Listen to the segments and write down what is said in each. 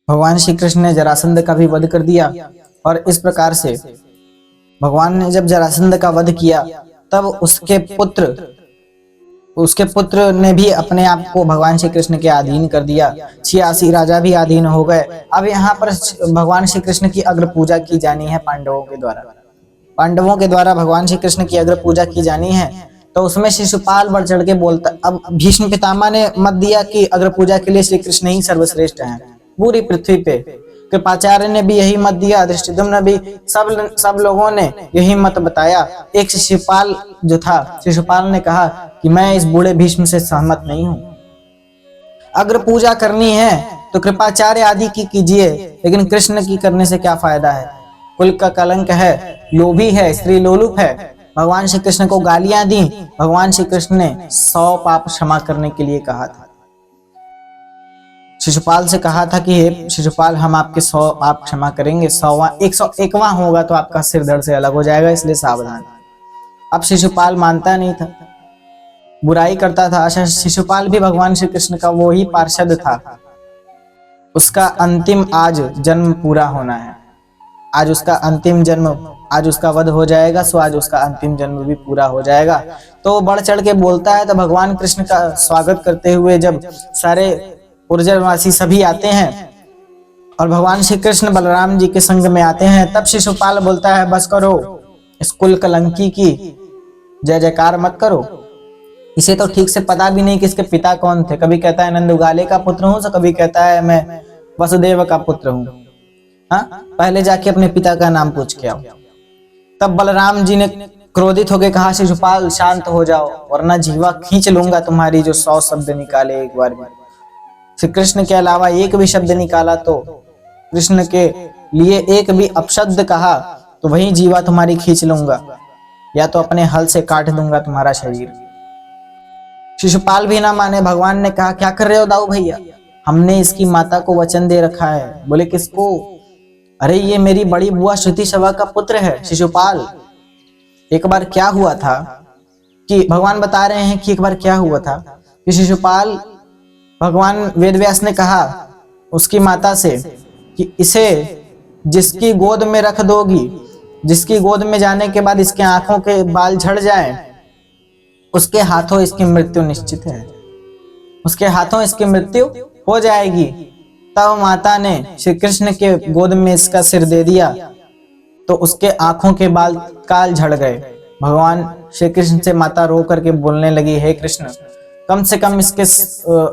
भगवान श्री कृष्ण ने जरासंध का भी वध कर दिया। और इस प्रकार से भगवान ने जब जरासंध का वध किया तब उसके पुत्र ने भी अपने आप को भगवान श्री कृष्ण के अधीन कर दिया। 86 राजा भी अधीन हो गए। अब यहाँ पर भगवान श्री कृष्ण की अग्र पूजा की जानी है पांडवों के द्वारा भगवान श्री कृष्ण की अग्र पूजा की जानी है। तो उसमें शिशुपाल बढ़ चढ़ के बोलता, अब भीष्म पितामह ने मत दिया कि अग्र पूजा के लिए श्री कृष्ण ही सर्वश्रेष्ठ हैं पूरी पृथ्वी पे। कृपाचार्य ने भी यही मत दिया, धृष्टद्युम्न ने भी, सब लोगों ने यही मत बताया। एक शिशुपाल जो था, शिशुपाल ने कहा कि मैं इस बूढ़े भीष्म से सहमत नहीं हूं। अग्र पूजा करनी है तो कृपाचार्य आदि की कीजिए, लेकिन कृष्ण की करने से क्या फायदा है। कुल का कलंक है, लोभी है, स्त्री लोलुप है। भगवान श्री कृष्ण को गालियां दी। भगवान श्री कृष्ण ने 100 पाप क्षमा करने के लिए कहा था। शिशुपाल से कहा था कि हे शिशुपाल, हम आपके 100 पाप क्षमा करेंगे, 101वां होगा तो आपका सिर धड़ से अलग हो जाएगा, इसलिए सावधान। अब शिशुपाल मानता नहीं था, बुराई करता था। अच्छा, शिशुपाल भी भगवान श्री कृष्ण का वो ही पार्षद था। उसका अंतिम आज जन्म पूरा होना है। आज उसका अंतिम जन्म, आज उसका वध हो जाएगा, सो आज उसका अंतिम जन्म भी पूरा हो जाएगा। तो बढ़ चढ़ के बोलता है। तो भगवान कृष्ण का स्वागत करते हुए जब सारे पुरजनवासी सभी आते हैं और भगवान श्री कृष्ण बलराम जी के संग में आते हैं, तब शिशुपाल बोलता है, बस करो, इस कुल कलंकी की जय जयकार मत करो। इसे तो ठीक से पता भी नहीं कि इसके पिता कौन थे। कभी कहता है नंदुगाले का पुत्र हूं, तो कभी कहता है मैं वसुदेव का पुत्र हूं। हाँ, पहले जाके अपने पिता का नाम पूछ के आओ। तब बलराम जी ने क्रोधित होकर कहा, शिशुपाल शांत हो जाओ, वरना जीवा खींच लूंगा तुम्हारी जो 100 शब्द निकाले एक बार में। श्री कृष्ण के अलावा एक भी शब्द निकाला तो, कृष्ण के लिए एक भी अपशब्द कहा तो वही जीवा तुम्हारी खींच लूंगा, या तो अपने हल से काट दूंगा तुम्हारा शरीर। शिशुपाल भी ना माने। भगवान ने कहा, क्या कर रहे हो दाऊ भैया, हमने इसकी माता को वचन दे रखा है। बोले किसको? अरे ये मेरी बड़ी बुआ श्रुति शवा का पुत्र है शिशुपाल। एक बार क्या हुआ था कि भगवान बता रहे हैं कि एक बार क्या हुआ था कि शिशुपाल, भगवान वेदव्यास ने कहा उसकी माता से कि इसे जिसकी गोद में रख दोगी, जिसकी गोद में जाने के बाद इसके आंखों के बाल झड़ जाएं, उसके हाथों इसकी मृत्यु निश्चित है, उसके हाथों इसकी मृत्यु हो जाएगी। तब माता ने श्री कृष्ण के गोद में इसका सिर दे दिया तो उसके आंखों के बाल काल झड़ गए। भगवान श्री कृष्ण से माता रो करके बोलने लगी, हे कृष्ण, कम से कम इसके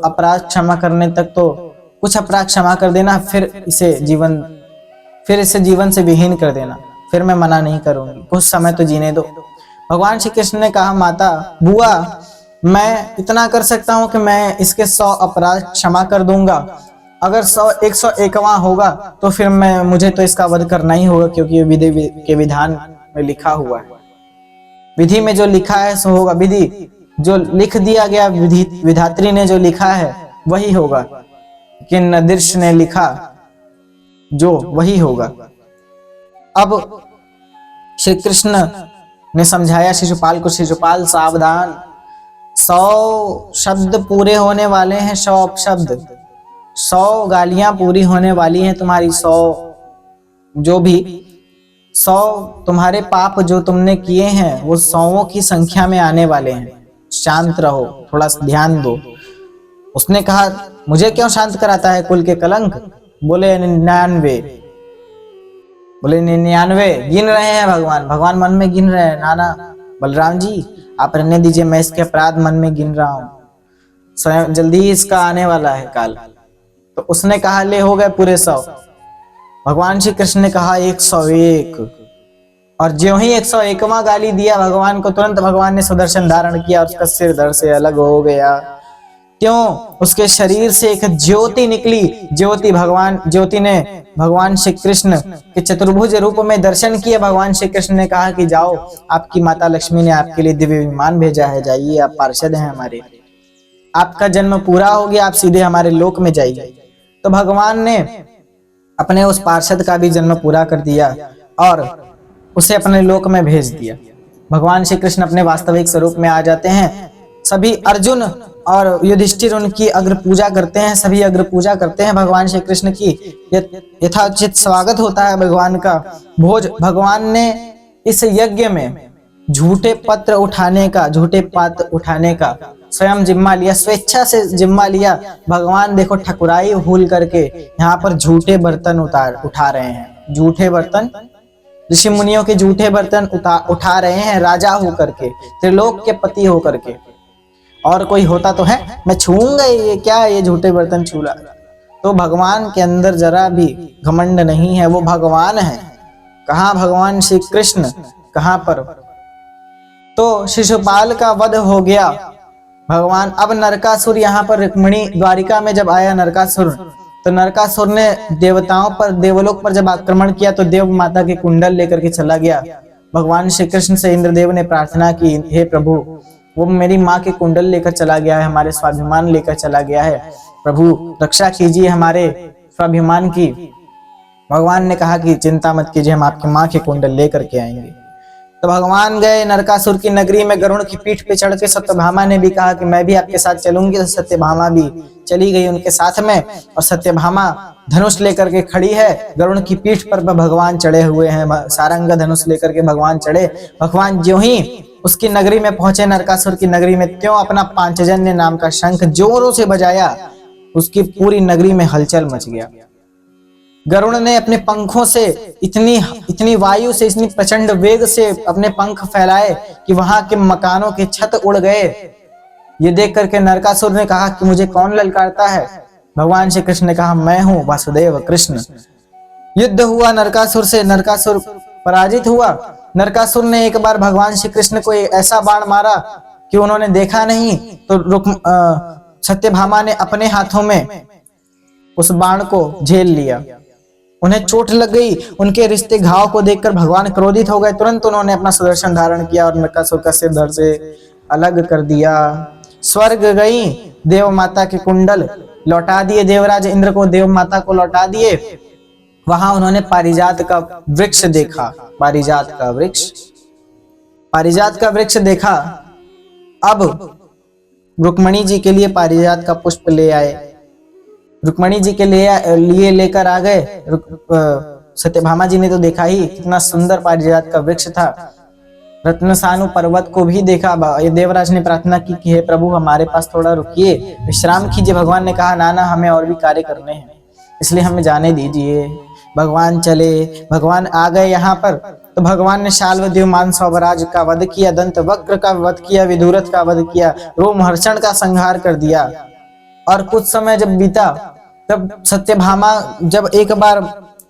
अपराध क्षमा करने तक तो कुछ अपराध क्षमा कर देना, फिर इसे जीवन से विहीन कर देना, फिर मैं मना नहीं करूंगी, कुछ समय तो जीने दो। भगवान श्री कृष्ण ने कहा, माता बुआ, मैं इतना कर सकता हूं कि मैं इसके 100 अपराध क्षमा कर दूंगा। अगर 101वां होगा तो फिर मुझे तो इसका वध करना ही होगा, क्योंकि विधि के विधान में लिखा हुआ है। विधि में जो लिखा है सो होगा। विधि जो लिख दिया गया, विधात्री ने जो लिखा है वही होगा, कि नदीर्ष ने लिखा जो वही होगा। अब श्री कृष्ण ने समझाया शिशुपाल को, शिशुपाल सावधान, 100 शब्द पूरे होने वाले हैं, 100 अपशब्द, 100 गालियां पूरी होने वाली हैं तुम्हारी, 100 तुम्हारे पाप जो तुमने किए हैं वो 100 की संख्या में आने वाले हैं। शांत रहो, थोड़ा ध्यान दो। उसने कहा, मुझे क्यों शांत कराता है कुल के कलंक? बोले 99। बोले 99 गिन रहे हैं भगवान मन में गिन रहे हैं। नाना बलराम जी, आप रहने दीजिए, मैं इसके अपराध मन में गिन रहा हूं, स्वयं जल्दी ही इसका आने वाला है काल। तो उसने कहा, ले हो गए पूरे 100। भगवान श्री कृष्ण ने कहा 101, और ज्यों ही 101वां गाली दिया भगवान को, तुरंत भगवान ने सुदर्शन धारण किया और उसका सिर धड़ से अलग हो गया। क्यों? उसके शरीर से एक ज्योति निकली। ज्योति ने भगवान श्री कृष्ण के चतुर्भुज रूप में दर्शन किए। भगवान श्री कृष्ण ने कहा कि जाओ, आपकी माता लक्ष्मी ने आपके लिए दिव्य विमान भेजा है, जाइए, आप पार्षद हैं हमारे, आपका जन्म पूरा हो गया, आप सीधे हमारे लोक में जाइए। तो भगवान ने अपने उस पार्षद का भी जन्म पूरा कर दिया और उसे अपने लोक में भेज दिया। भगवान श्री कृष्ण अपने वास्तविक स्वरूप में आ जाते हैं। सभी अर्जुन और युधिष्ठिर उनकी अग्र पूजा करते हैं, सभी अग्र पूजा करते हैं भगवान श्री कृष्ण की। यथाचित स्वागत होता है भगवान का। भोज भगवान ने इस यज्ञ में झूठे पात्र उठाने का स्वयं जिम्मा लिया, स्वेच्छा से जिम्मा लिया। भगवान देखो ठकुराई भूल करके यहाँ पर झूठे बर्तन उठा रहे हैं। झूठे बर्तन, ऋषि मुनियों के झूठे बर्तन उठा रहे हैं, राजा होकर के, त्रिलोक के पति होकर के। और कोई होता तो है, मैं छूऊंगा ये क्या, ये झूठे बर्तन छूला। तो भगवान के अंदर जरा भी घमंड नहीं है, वो भगवान है। कहाँ भगवान श्री कृष्ण, कहाँ पर। तो शिशुपाल का वध हो गया। भगवान अब नरकासुर यहाँ पर रुक्मिणी द्वारिका में जब आया नरकासुर, तो नरकासुर ने देवताओं पर, देवलोक पर जब आक्रमण किया तो देव माता के कुंडल लेकर के चला गया। भगवान श्री कृष्ण से इंद्रदेव ने प्रार्थना की, हे प्रभु, वो मेरी माँ के कुंडल लेकर चला गया है, हमारे स्वाभिमान लेकर चला गया है, प्रभु रक्षा कीजिए हमारे स्वाभिमान की। भगवान ने कहा कि चिंता मत कीजिए, हम आपकी माँ के कुंडल लेकर के आएंगे। तो भगवान गए नरकासुर की नगरी में, गरुड़ की पीठ पे चढ़ के सत्यभामा ने भी कहा कि मैं भी आपके साथ चलूंगी। तो सत्यभामा भी चली गई उनके साथ में, और सत्यभामा धनुष लेकर के खड़ी है, गरुड़ की पीठ पर भगवान चढ़े हुए हैं, सारंग धनुष लेकर के भगवान चढ़े। भगवान ज्यों ही उसकी नगरी में पहुंचे, नरकासुर की नगरी में, त्यों अपना पांचजन्य नाम का शंख जोरों से बजाया, उसकी पूरी नगरी में हलचल मच गया। गरुड़ ने अपने पंखों से इतनी वायु से, इतनी प्रचंड वेग से अपने पंख फैलाए कि वहां के मकानों के छत उड़ गए। ये देख करके नरकासुर ने कहा कि मुझे कौन ललकारता है। भगवान श्री कृष्ण ने कहा, मैं हूं वासुदेव कृष्ण। युद्ध हुआ नरकासुर से, नरकासुर पराजित हुआ। नरकासुर ने एक बार भगवान श्री कृष्ण को ऐसा बाण मारा कि उन्होंने देखा नहीं, तो सत्यभामा ने अपने हाथों में उस बाण को झेल लिया। उन्हें चोट लग गई। उनके रिश्ते घाव को देखकर भगवान क्रोधित हो गए। तुरंत उन्होंने अपना सुदर्शन धारण किया और नरकासुर का सिर धड़ से अलग कर दिया। स्वर्ग गई, देव माता के कुंडल लौटा दिए, देवराज इंद्र को देव माता को लौटा दिए। वहां उन्होंने पारिजात का वृक्ष देखा, पारिजात का वृक्ष देखा। अब रुक्मिणी जी के लिए पारिजात का पुष्प ले आए, रुक्मिणी जी के लिए लेकर आ गए। सत्यभामा जी ने तो देखा ही, कितना सुंदर पारिजात का वृक्ष था। रत्नसानु पर्वत को भी देखा। देवराज ने प्रार्थना की कि हे प्रभु, हमारे पास थोड़ा रुकिए, विश्राम कीजिए। भगवान ने कहा, ना हमें और भी कार्य करने हैं, इसलिए हमें जाने दीजिए। भगवान चले, भगवान आ गए यहाँ पर। तो भगवान ने शाल्वदेव मानसौभराज का वध किया, दंत वक्र का वध किया, विदुरथ का वध किया, रोमहर्षण का संहार कर दिया। और कुछ समय जब बीता, तब सत्यभामा जब एक बार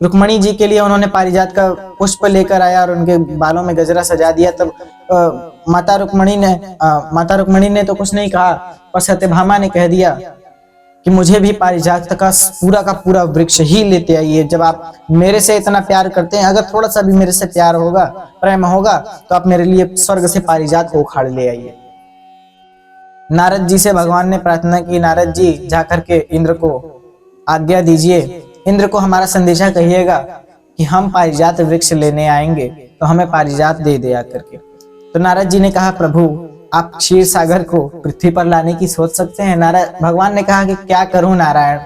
रुक्मिणी जी के लिए उन्होंने पारिजात का पुष्प लेकर आया और उनके बालों में गजरा सजा दिया, तब माता रुक्मिणी ने तो कुछ नहीं कहा, पर सत्यभामा ने कह दिया कि मुझे भी पारिजात का पूरा वृक्ष ही लेते आइए। जब आप मेरे से इतना प्यार करते हैं, अगर थोड़ा सा भी मेरे से प्यार होगा, प्रेम होगा, तो आप मेरे लिए स्वर्ग से पारिजात को उखाड़ ले आइए। नारद जी से भगवान ने प्रार्थना की, नारद जी जाकर के इंद्र को आज्ञा दीजिए, इंद्र को हमारा संदेशा कहिएगा कि हम पारिजात वृक्ष लेने आएंगे, तो हमें पारिजात दे दे आकर के। तो नारद जी ने कहा, प्रभु आप क्षीर सागर को पृथ्वी पर लाने की सोच सकते हैं। भगवान ने कहा कि क्या करूं नारायण,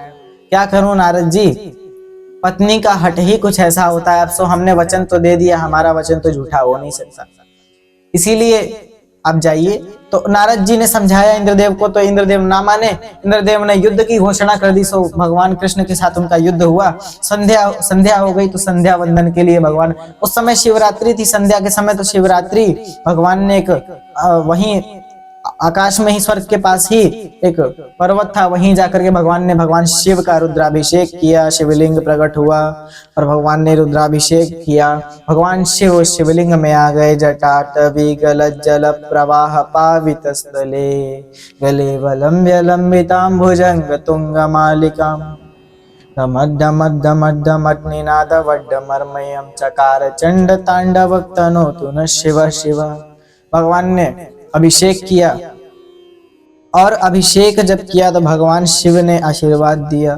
क्या करूं नारद जी, पत्नी का हट ही कुछ ऐसा होता है। अब सो हमने वचन तो दे दिया, हमारा वचन तो झूठा हो नहीं सकता, इसीलिए आप जाइए। तो नारद जी ने समझाया इंद्रदेव को, तो इंद्रदेव ना माने। इंद्रदेव ने युद्ध की घोषणा कर दी। सो भगवान कृष्ण के साथ उनका युद्ध हुआ। संध्या हो गई, तो संध्या वंदन के लिए भगवान, उस समय शिवरात्रि थी, संध्या के समय तो शिवरात्रि, भगवान ने एक वहीं आकाश में ही, स्वर्ग के पास ही एक पर्वत था, वहीं जाकर के भगवान शिव का रुद्राभिषेक किया। शिवलिंग प्रकट हुआ और भगवान ने रुद्राभिषेक किया। भगवान शिव शिवलिंग में आ गए। जटाटवी गलज्जल प्रवाह पावित स्थले, गले वलंब्य लंबितांभुजंग तुंग मालिकाम, निनाद वड्डमर्मयं चकार चंड तांडव तनोतु न शिव शिव। भगवान ने अभिषेक किया, और अभिषेक जब किया तो भगवान शिव ने आशीर्वाद दिया।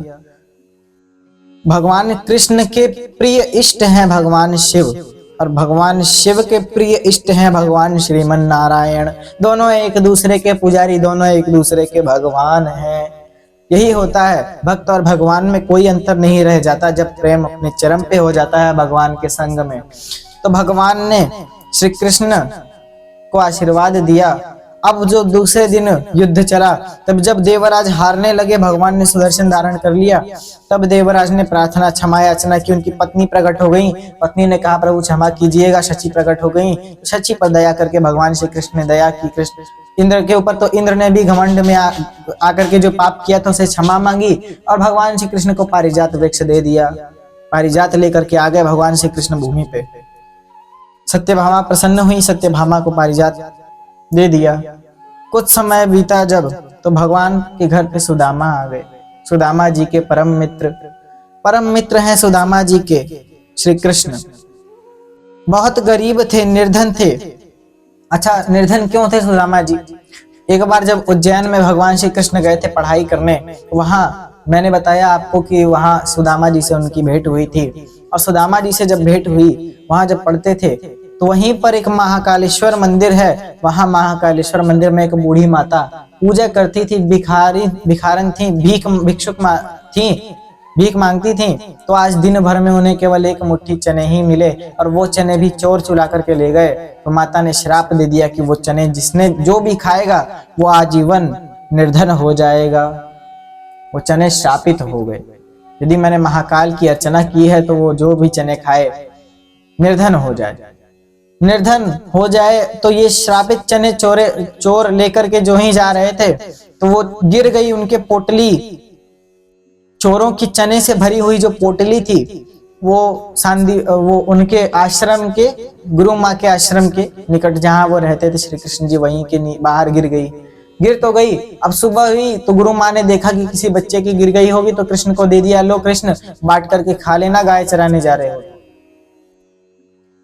भगवान कृष्ण के प्रिय इष्ट हैं भगवान शिव, और भगवान शिव के प्रिय इष्ट हैं भगवान श्रीमन नारायण। दोनों एक दूसरे के पुजारी, दोनों एक दूसरे के भगवान हैं। यही होता है, भक्त और भगवान में कोई अंतर नहीं रह जाता जब प्रेम अपने चरम पे हो जाता है भगवान के संग में। तो भगवान ने श्री कृष्ण को आशीर्वाद दिया। अब जो दूसरे दिन युद्ध चला, तब जब देवराज हारने लगे, भगवान ने सुदर्शन धारण कर लिया। तब देवराज ने प्रार्थना क्षमा याचना की, उनकी पत्नी प्रकट हो गई। पत्नी ने कहा प्रभु क्षमा कीजिएगा, शची प्रकट हो गई। शची पर दया करके भगवान श्री कृष्ण ने दया की कृष्ण इंद्र के ऊपर। तो इंद्र ने भी घमंड में आकर के जो पाप किया था उसे क्षमा मांगी, और भगवान श्री कृष्ण को पारिजात वृक्ष दे दिया। पारिजात लेकर के आ गए भगवान श्री कृष्ण भूमि पे। सत्यभामा प्रसन्न हुई, सत्यभामा को पारिजात दे दिया। कुछ समय बीता जब, तो भगवान के घर पे सुदामा आ गए। सुदामा जी के परम मित्र हैं सुदामा जी के श्री कृष्ण। बहुत गरीब थे, निर्धन थे। अच्छा, निर्धन क्यों थे सुदामा जी? एक बार जब उज्जैन में भगवान श्री कृष्ण गए थे पढ़ाई करने, वहां मैंने बताया आपको कि वहां सुदामा जी से उनकी भेंट हुई थी। और सुदामा जी से जब भेंट हुई, वहां जब पढ़ते थे, तो वहीं पर एक महाकालेश्वर मंदिर है। वहां महाकालेश्वर मंदिर में एक बूढ़ी माता पूजा करती थी, भिखारन थी, भिक्षुक थी, भीख मांगती थी। तो आज दिन भर में उन्हें केवल एक मुट्ठी चने ही मिले, और वो चने भी चोर चुरा करके ले गए। तो माता ने श्राप दे दिया कि वो चने जिसने जो भी खाएगा वो आजीवन निर्धन हो जाएगा। वो चने श्रापित हो गए। यदि मैंने महाकाल की अर्चना की है तो वो जो भी चने खाए निर्धन हो जाए, निर्धन हो जाए। तो ये श्रापित चने चोर लेकर के जो ही जा रहे थे, तो वो गिर गई। उनके पोटली, चोरों की चने से भरी हुई जो पोटली थी, वो उनके आश्रम के, गुरु माँ के आश्रम के निकट जहां वो रहते थे श्री कृष्ण जी, वहीं के बाहर गिर गई। गिर तो गई। अब सुबह हुई तो गुरु माँ ने देखा कि किसी बच्चे की गिर गई होगी, तो कृष्ण को दे दिया, लो कृष्ण बांट करके खा लेना, गाय चराने जा रहे हो,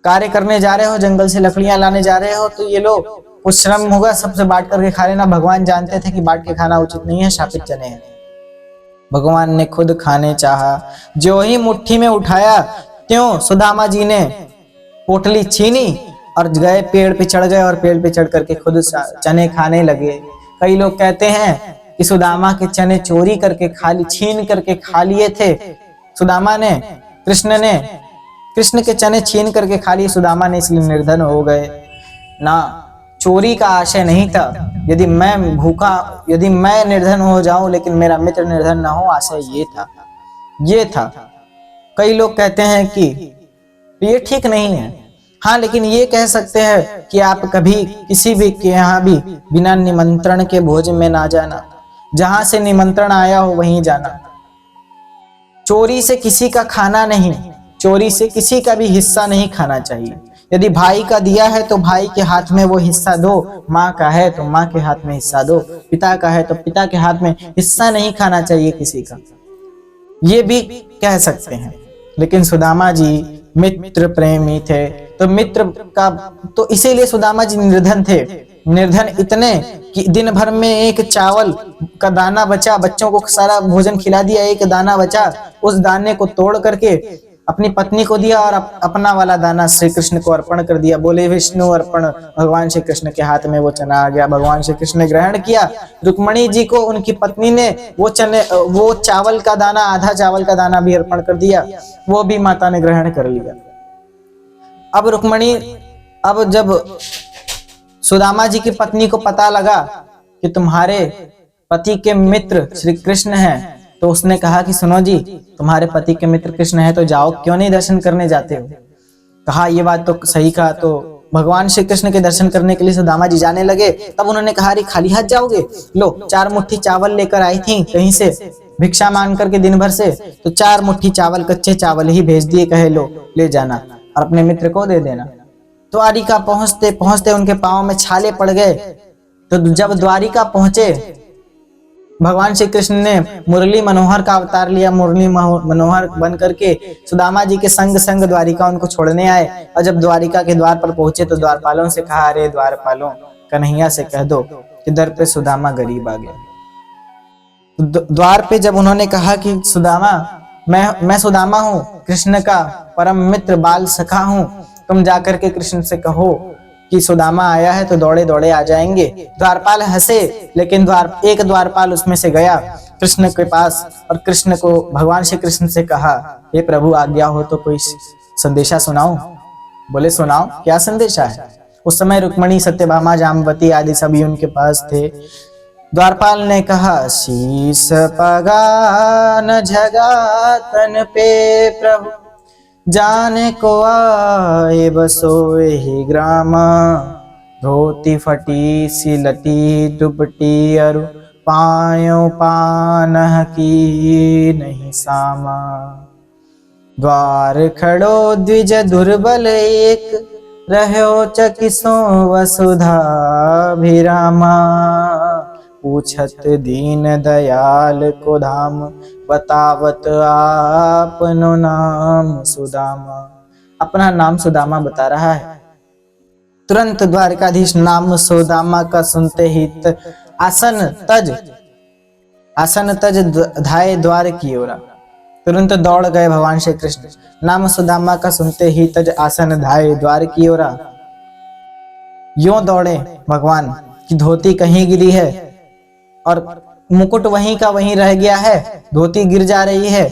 कार्य करने जा रहे हो, जंगल से लकड़ियां लाने जा रहे हो, तो ये लो कुछ श्रम होगा, सबसे बांट करके खा लेना। भगवान जानते थे कि बांट के खाना उचित नहीं है, शापित चने हैं। भगवान ने खुद खाने चाहा, जो ही मुट्ठी में उठाया, त्यों सुदामा जी ने पोटली छीनी और गए पेड़ पे चढ़ गए, और पेड़ पे चढ़ करके खुद चने खाने लगे। कई लोग कहते हैं कि सुदामा के चने चोरी करके छीन करके खा लिए थे सुदामा ने, कृष्ण के चने छीन करके खा लिए सुदामा ने, इसलिए निर्धन हो गए ना। चोरी का आशय नहीं था। यदि मैं निर्धन हो जाऊं लेकिन मेरा मित्र निर्धन ना हो, आशय ये था। कई लोग कहते हैं कि ये ठीक नहीं है। हाँ, लेकिन ये कह सकते हैं कि आप कभी किसी भी के यहाँ भी बिना निमंत्रण के भोज में ना जाना, जहां से निमंत्रण आया हो वहीं जाना। चोरी से किसी का खाना नहीं, चोरी से किसी का भी हिस्सा नहीं खाना चाहिए। यदि भाई का दिया है तो भाई के हाथ में वो हिस्सा दो, माँ का है तो माँ के हाथ में हिस्सा दो, पिता का है तो पिता के हाथ में हिस्सा नहीं खाना चाहिए किसी का, ये भी कह सकते हैं। लेकिन सुदामा जी मित्र प्रेमी थे, तो मित्र का, तो इसीलिए सुदामा जी निर्धन थे। निर्धन इतने कि दिन भर में एक चावल का दाना बचा, बच्चों को सारा भोजन खिला दिया, एक दाना बचा, उस दाने को तोड़ करके अपनी पत्नी को दिया और अपना वाला दाना श्री कृष्ण को अर्पण कर दिया। बोले विष्णु अर्पण। भगवान श्री कृष्ण के हाथ में वो चना आ गया, भगवान श्री कृष्ण ने ग्रहण किया। रुक्मणी जी को उनकी पत्नी ने वो चावल का दाना, आधा चावल का दाना भी अर्पण कर दिया, वो भी माता ने ग्रहण कर लिया। अब जब सुदामा जी की पत्नी को पता लगा कि तुम्हारे पति के मित्र श्री कृष्ण हैं, तो उसने कहा कि सुनो जी, तुम्हारे पति के मित्र कृष्ण है तो जाओ, क्यों नहीं दर्शन करने जाते हो? कहा ये बात तो सही कहा। तो भगवान श्री कृष्ण के दर्शन करने के लिए सुदामा जी जाने लगे। तब उन्होंने कहा अरे खाली हाथ जाओगे? लो 4 मुट्ठी चावल लेकर आई थी कहीं से, भिक्षा मांग करके दिन भर से, तो 4 मुट्ठी चावल, कच्चे चावल ही भेज दिए, कहे लो ले जाना और अपने मित्र को दे देना। द्वारिका पहुंचते पहुंचते उनके पांव में छाले पड़ गए। तो जब द्वारिका पहुंचे, भगवान श्री कृष्ण ने मुरली मनोहर का अवतार लिया, मुरली मनोहर बन करके सुदामा जी के संग संग द्वारिका उनको छोड़ने आए। और जब द्वारिका के द्वार पर पहुंचे तो द्वारपालों से कहा, अरे द्वारपालों, कन्हैया से कह दो कि दर पे सुदामा गरीब आ गया। द्वार पे जब उन्होंने कहा कि सुदामा मैं सुदामा हूँ, कृष्ण का परम मित्र बाल सखा हूँ। तुम जाकर के कृष्ण से कहो कि सुदामा आया है तो दौड़े दौड़े आ जाएंगे। द्वारपाल हंसे, लेकिन एक द्वारपाल उसमें से गया कृष्ण के पास और कृष्ण को भगवान श्री कृष्ण से कहा, हे प्रभु आज्ञा हो तो कोई संदेशा सुनाओ। बोले सुनाओ, क्या संदेशा है। उस समय रुक्मणी, सत्यभामा, जाम्बवती आदि सभी उनके पास थे। द्वारपाल ने कहा, शीस पगान झगा तन पे प्रभु, जाने को आए बसोए ही ग्रामा। धोती फटी सिलटी दुपटी अरु, पायो पानह की नहीं सामा। द्वार खड़ो द्विज दुर्बल एक, रहो चकिसो वसुधा भिरामा। पूछत दीन दयाल को धाम, बतावत आपनो नाम सुदामा। अपना नाम सुदामा बता रहा है। तुरंत द्वारकाधीश नाम सुदामा का सुनते ही आसन तज धाये द्वार की ओर। तुरंत दौड़ गए भगवान श्री कृष्ण। नाम सुदामा का सुनते ही तज आसन धाये द्वार की ओर। यूं दौड़े भगवान की धोती कहीं गिरी है और मुकुट वहीं का वहीं रह गया है। धोती गिर जा रही है,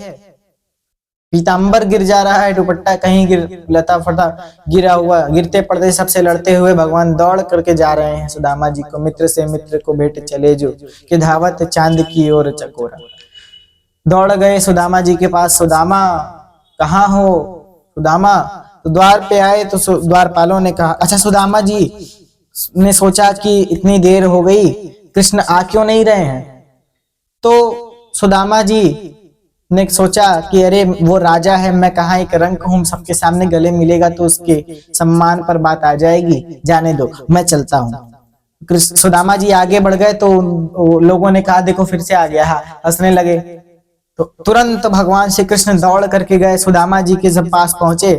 पीतांबर गिर जा रहा है, दुपट्टा कहीं लता फटा गिरा हुआ। गिरते पड़ते सबसे लड़ते हुए भगवान दौड़ करके जा रहे हैं सुदामा जी को। मित्र से मित्र को भेंट चले जो, कि धावत चांद की ओर चकोरा। दौड़ गए सुदामा जी के पास। सुदामा कहाँ हो सुदामा? तो द्वार पे आए तो द्वारपालों ने कहा, अच्छा सुदामा जी ने सोचा कि इतनी देर हो गई, कृष्ण आ क्यों नहीं रहे हैं। तो सुदामा जी ने सोचा कि अरे वो राजा है, मैं कहाँ एक रंक हूँ, सबके सामने गले मिलेगा तो उसके सम्मान पर बात आ जाएगी, जाने दो मैं चलता हूँ। सुदामा जी आगे बढ़ गए तो लोगों ने कहा देखो फिर से आ गया, हंसने लगे। तो तुरंत भगवान श्री कृष्ण दौड़ करके गए सुदामा जी के जब पास पहुंचे,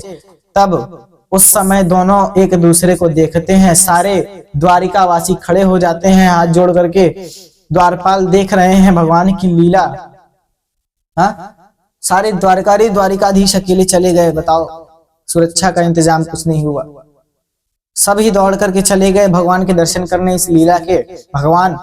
तब उस समय दोनों एक दूसरे को देखते हैं। सारे द्वारिका वासी खड़े हो जाते हैं हाथ जोड़ करके। द्वारपाल देख रहे हैं भगवान की लीला। सारे द्वारिकाधीश अकेले चले गए। बताओ, सुरक्षा का इंतजाम कुछ नहीं हुआ। सभी दौड़ करके चले गए भगवान के दर्शन करने इस लीला के। भगवान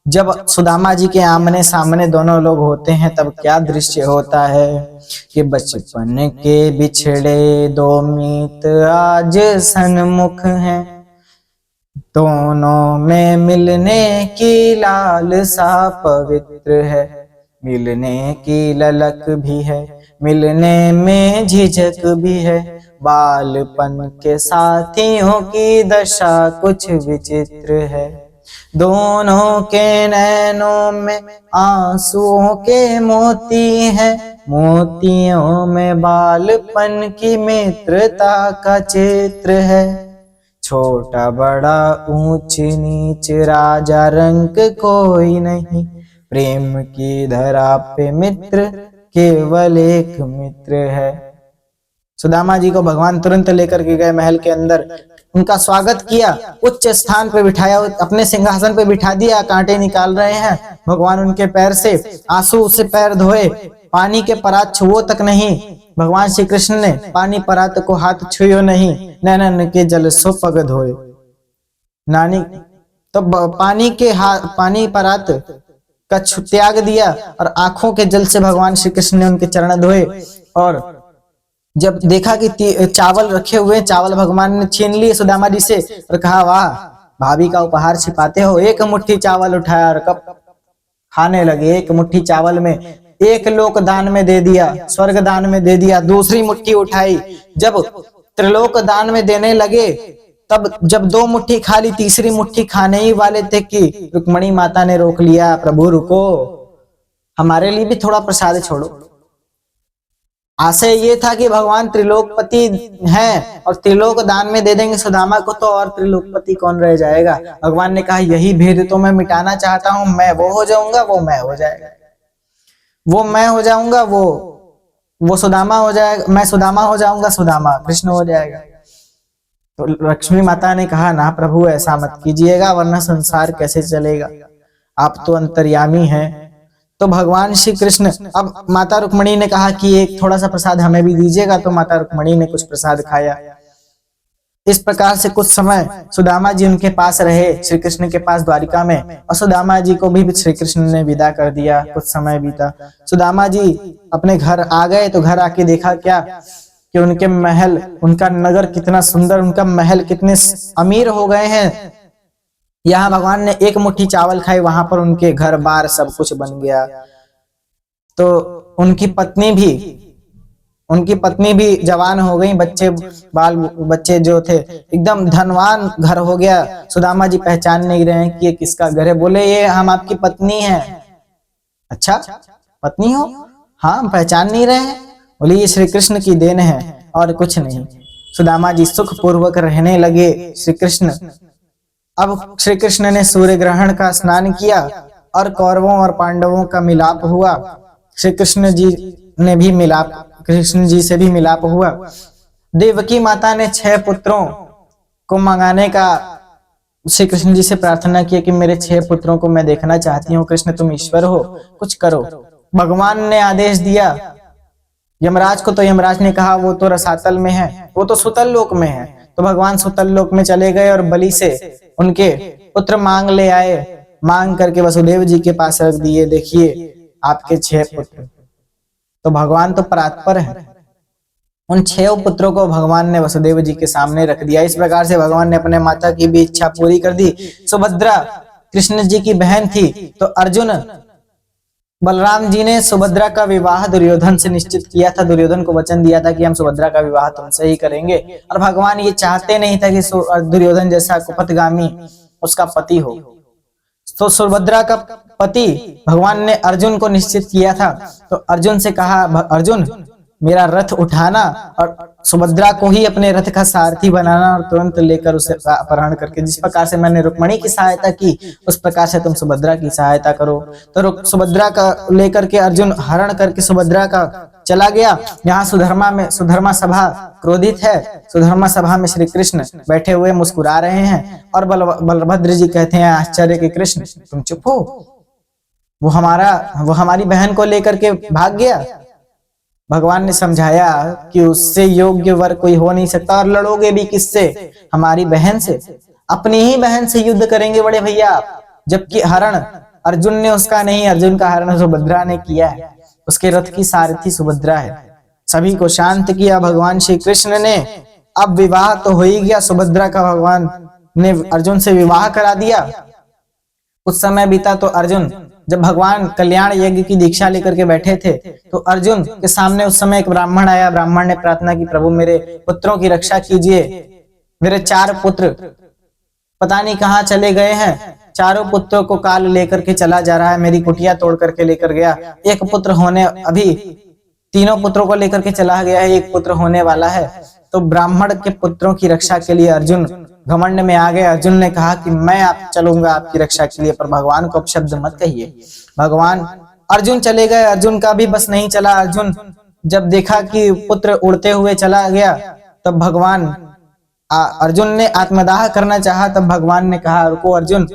जब सुदामा जी के आमने सामने दोनों लोग होते हैं तब क्या दृश्य होता है कि बचपन के बिछड़े दो मीत आज सन्मुख हैं, दोनों में मिलने की लालसा पवित्र है। मिलने की ललक भी है, मिलने में झिझक भी है, बालपन के साथियों की दशा कुछ विचित्र है। दोनों के नैनों में आंसुओं के मोती हैं, मोतियों में बालपन की मित्रता का चित्र है। छोटा बड़ा ऊंच नीच राजा रंक कोई नहीं, प्रेम की धरा पे मित्र केवल एक मित्र है। सुदामा जी को भगवान तुरंत लेकर के गए महल के अंदर, उनका स्वागत किया, उच्च स्थान पे बिठाया, अपने सिंहासन पे बिठा दिया। कांटे निकाल रहे हैं भगवान उनके पैर से, आंसू से पैर धोए, पानी के परात छुओ तक नहीं। भगवान श्री कृष्ण ने पानी परात को हाथ छुयो नहीं, नैनन के जल सो पग धोए। नानी तो पानी परात का त्याग दिया और आंखों के जल से भगवान श्री कृष्ण ने उनके चरण धोए। और जब देखा कि चावल रखे हुए, चावल भगवान ने छीन लिए सुदामा जी से और कहा, वाह भाभी का उपहार छिपाते हो। एक मुट्ठी चावल उठाया और कब खाने लगे। एक मुट्ठी चावल में एक लोक दान में दे दिया, स्वर्ग दान में दे दिया। दूसरी मुट्ठी उठाई, जब त्रिलोक दान में देने लगे तब जब दो मुट्ठी खा ली, तीसरी मुट्ठी खाने ही वाले थे कि रुक्मणी माता ने रोक लिया, प्रभु रुको, हमारे लिए भी थोड़ा प्रसाद छोड़ो। आशय ये था कि भगवान त्रिलोकपति हैं और त्रिलोक दान में दे देंगे सुदामा को तो और त्रिलोकपति कौन रह जाएगा। भगवान ने कहा यही भेद तो मैं मिटाना चाहता हूं, मैं वो हो जाऊंगा, वो मैं हो जाएगा, वो मैं हो जाऊंगा, वो सुदामा हो जाएगा, मैं सुदामा हो जाऊंगा, सुदामा कृष्ण हो जाएगा। तो लक्ष्मी माता ने कहा, ना प्रभु ऐसा मत कीजिएगा, वरना संसार कैसे चलेगा, आप तो अंतर्यामी हैं। तो भगवान श्री कृष्ण, अब माता रुक्मणी ने कहा कि एक थोड़ा सा प्रसाद हमें भी दीजिएगा, तो माता रुक्मणी ने कुछ प्रसाद खाया। इस प्रकार से कुछ समय सुदामा जी उनके पास रहे, श्री कृष्ण के पास द्वारिका में, और सुदामा जी को भी श्री कृष्ण ने विदा कर दिया। कुछ समय बीता, सुदामा जी अपने घर आ गए, तो घर आके देखा क्या कि उनके महल, उनका नगर कितना सुंदर, उनका महल कितने अमीर हो गए हैं। यहाँ भगवान ने एक मुट्ठी चावल खाई, वहां पर उनके घर बार सब कुछ बन गया। तो उनकी पत्नी भी जवान हो गई, बच्चे जो थे एकदम धनवान घर हो गया। सुदामा जी पहचान नहीं रहे हैं कि ये किसका घर है। बोले ये हम आपकी पत्नी हैं। अच्छा पत्नी हो? हाँ, पहचान नहीं रहे हैं? बोले ये श्री कृष्ण की देन है और कुछ नहीं। सुदामा जी सुख पूर्वक रहने लगे। श्री कृष्ण, अब श्री कृष्ण ने सूर्य ग्रहण का स्नान किया और कौरवों और पांडवों का मिलाप हुआ। श्री कृष्ण जी से भी मिलाप हुआ। देवकी माता ने 6 पुत्रों को मंगाने का श्री कृष्ण जी से प्रार्थना की कि मेरे 6 पुत्रों को मैं देखना चाहती हूँ। कृष्ण तुम ईश्वर हो, कुछ करो। भगवान ने आदेश दिया यमराज को, तो यमराज ने कहा वो तो रसातल में है, वो तो सुतल लोक में है। तो भगवान सुतल लोक में चले गए और बलि से उनके पुत्र मांग ले आए। मांग करके वसुदेव जी के पास रख दिए, देखिए आपके 6 पुत्र। तो भगवान तो परात्पर है, उन 6 पुत्रों को भगवान ने वसुदेव जी के सामने रख दिया। इस प्रकार से भगवान ने अपने माता की भी इच्छा पूरी कर दी। सुभद्रा कृष्ण जी की बहन थी, तो अर्जुन, बलराम जी ने सुभद्रा का विवाह दुर्योधन से निश्चित किया था। दुर्योधन को वचन दिया था कि हम सुभद्रा का विवाह तुमसे ही करेंगे, और भगवान ये चाहते नहीं था कि दुर्योधन जैसा कुपथगामी उसका पति हो। तो सुभद्रा का पति भगवान ने अर्जुन को निश्चित किया था। तो अर्जुन से कहा, अर्जुन मेरा रथ उठाना और सुभद्रा को ही अपने रथ का सारथी बनाना और तुरंत लेकर उसे अपहरण करके, जिस प्रकार से मैंने रुक्मणी की सहायता की उस प्रकार से तुम सुभद्रा की सहायता करो। तो सुभद्रा का लेकर के अर्जुन हरण करके सुभद्रा का चला गया। यहाँ सुधर्मा सभा क्रोधित है। सुधर्मा सभा में श्री कृष्ण बैठे हुए मुस्कुरा रहे हैं, और बलभद्र जी कहते हैं आश्चर्य के कृष्ण तुम चुप हो, वो हमारी बहन को लेकर के भाग गया। भगवान ने समझाया कि उससे योग्य वर कोई हो नहीं सकता, और लड़ोगे भी किससे? हमारी बहन से। अपनी ही बहन से युद्ध करेंगे बड़े भैया आप, जबकि हरण अर्जुन ने उसका नहीं, अर्जुन का हरण सुभद्रा ने किया है। उसके रथ की सारथी सुभद्रा है। सभी को शांत किया भगवान श्री कृष्ण ने। अब विवाह तो हो ही गया, सुभद्रा का भगवान ने अर्जुन से विवाह करा दिया। कुछ समय बीता तो अर्जुन, जब भगवान कल्याण यज्ञ की दीक्षा लेकर के बैठे थे, तो अर्जुन के सामने उस समय एक ब्राह्मण आया। ब्राह्मण ने प्रार्थना की, प्रभु मेरे पुत्रों की रक्षा कीजिए, मेरे 4 पुत्र पता नहीं कहाँ चले गए हैं। चारों पुत्रों को काल लेकर के चला जा रहा है, मेरी कुटिया तोड़ करके लेकर गया। एक पुत्र होने, अभी 3 पुत्रों को लेकर के चला गया है, 1 पुत्र होने वाला है। तो ब्राह्मण के पुत्रों की रक्षा के लिए अर्जुन घमंड में आ गए। अर्जुन ने कहा कि मैं चलूंगा आपकी रक्षा के लिए, पर भगवान को अपशब्द मत कहिए। भगवान, अर्जुन चले गए। अर्जुन का भी बस नहीं चला। अर्जुन जब देखा कि पुत्र उड़ते हुए चला गया, तब भगवान, अर्जुन ने आत्मदाह करना चाहा। तब भगवान ने कहा, रुको अर्जुन,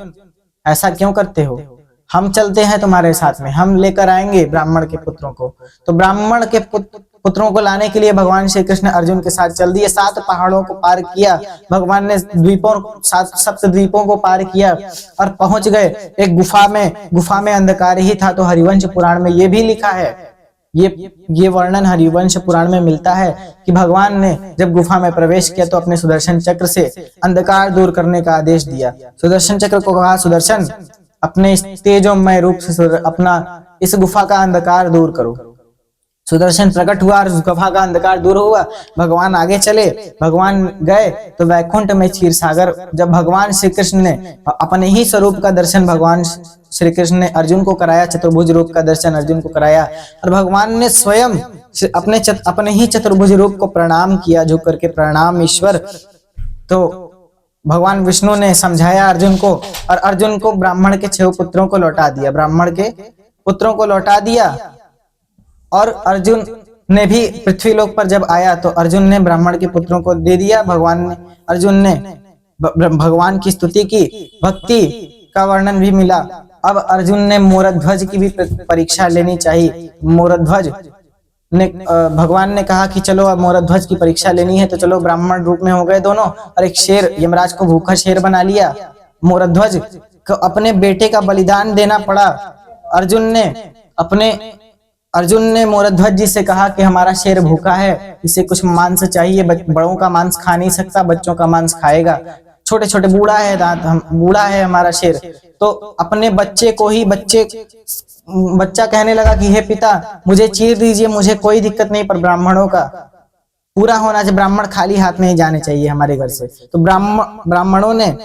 ऐसा क्यों करते हो? हम चलते हैं तुम्हारे साथ में, हम लेकर आएंगे ब्राह्मण के पुत्रों को। तो ब्राह्मण के पुत्रों को लाने के लिए भगवान श्री कृष्ण अर्जुन के साथ चल दिए। 7 पहाड़ों को पार किया भगवान ने, 7 द्वीपों को पार किया और पहुंच गए एक गुफा में अंधकार ही था। तो हरिवंश पुराण में ये भी लिखा है, ये वर्णन हरिवंश पुराण में मिलता है कि भगवान ने जब गुफा में प्रवेश किया तो अपने सुदर्शन चक्र से अंधकार दूर करने का आदेश दिया। सुदर्शन चक्र को कहा, सुदर्शन अपने तेजोमय रूप से अपना इस गुफा का अंधकार दूर करो। सुदर्शन प्रकट हुआ और गुफा का अंधकार दूर हुआ। भगवान आगे चले। भगवान गए तो वैकुंठ में क्षीर सागर, जब भगवान श्री कृष्ण ने अपने ही स्वरूप का दर्शन भगवान श्री कृष्ण ने अर्जुन को कराया, चतुर्भुज रूप का दर्शन अर्जुन को कराया, और भगवान ने स्वयं अपने ही चतुर्भुज रूप को प्रणाम किया, झुक करके प्रणाम ईश्वर। तो भगवान विष्णु ने समझाया अर्जुन को, और अर्जुन को ब्राह्मण के 6 पुत्रों को लौटा दिया। ब्राह्मण के पुत्रों को लौटा दिया, और अर्जुन ने भी पृथ्वी लोक पर जब आया तो अर्जुन ने ब्राह्मण के पुत्रों को दे दिया। अर्जुन ने भगवान की स्तुति की, भक्ति का वर्णन भी मिला, अब अर्जुन ने मोरध्वज की भी परीक्षा लेनी चाहिए। मोरध्वज ने भगवान ने कहा कि चलो अब मोरध्वज की परीक्षा लेनी है, तो चलो ब्राह्मण रूप में हो गए दोनों, और एक शेर, यमराज को भूखा शेर बना लिया। मोरध्वज को अपने बेटे का बलिदान देना पड़ा। अर्जुन ने मोरध्वज जी से कहा कि हमारा शेर भूखा है, इसे कुछ मांस चाहिए, बड़ों का मांस खा नहीं सकता, बच्चों का मांस खाएगा, छोटे छोटे बूढ़ा है बूढ़ा है हमारा शेर। तो अपने बच्चे को ही बच्चा कहने लगा कि हे पिता मुझे चीर दीजिए, मुझे कोई दिक्कत नहीं, पर ब्राह्मणों का पूरा होना चाहिए, ब्राह्मण खाली हाथ नहीं जाने चाहिए हमारे घर से। तो ब्राह्मणों ने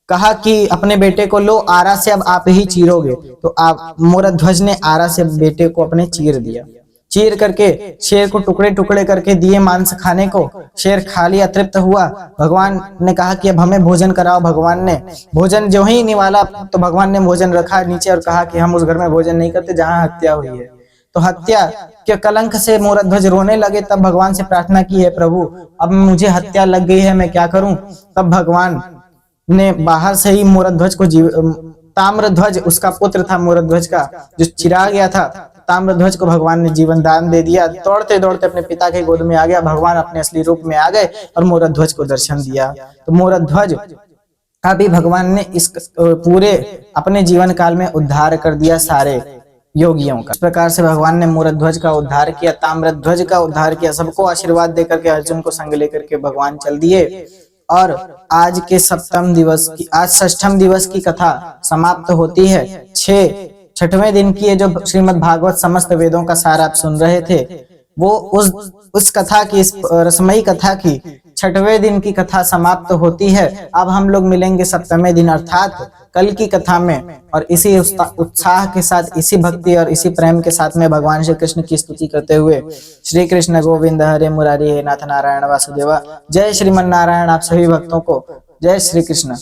कहा कि अपने बेटे को लो, आरा से अब आप ही चीरोगे। तो मोरध्वज ने आरा से बेटे को अपने चीर दिया। चीर करके शेर को टुकड़े टुकड़े करके दिए मांस खाने को। शेर खा लिया, तृप्त हुआ। भगवान ने कहा कि अब हमें भोजन कराओ। भगवान ने भोजन जो ही निवाला, तो भगवान ने भोजन रखा नीचे और कहा कि हम उस घर में भोजन नहीं करते जहां हत्या हुई है। तो हत्या के कलंक से मोरध्वज रोने लगे। तब भगवान से प्रार्थना की, है प्रभु अब मुझे हत्या लग गई है, मैं क्या करूं। तब भगवान ने बाहर से ही मोरध्वज को ताम्रध्वज उसका पुत्र था, मोरध्वज का जो चिरा गया था, ताम्रध्वज को भगवान ने जीवन दान दे दिया। दौड़ते दौड़ते अपने पिता के गोद में आ गया। भगवान अपने असली रूप में आ गए और मोरध्वज को दर्शन दिया। तो मोरध्वज का भी भगवान ने इस पूरे अपने जीवन काल में उद्धार कर दिया सारे योगियों का। इस प्रकार से भगवान ने मोरध्वज का उद्धार किया, ताम्रध्वज का उद्धार किया। सबको आशीर्वाद देकर के अर्जुन को संग लेकर के भगवान चल दिए। और आज के आज षष्ठम दिवस की कथा समाप्त होती है। छठवें दिन की जो श्रीमद् भागवत समस्त वेदों का सार आप सुन रहे थे, वो उस कथा की, इस रसमयी कथा की छठवें दिन की कथा समाप्त होती है। अब हम लोग मिलेंगे सप्तमें दिन अर्थात कल की कथा में, और इसी उत्साह के साथ, इसी भक्ति और इसी प्रेम के साथ में भगवान श्री कृष्ण की स्तुति करते हुए, श्री कृष्ण गोविंद हरे मुरारी हे नाथ नारायण वासुदेवा। जय श्रीमन नारायण। आप सभी भक्तों को जय श्री कृष्ण।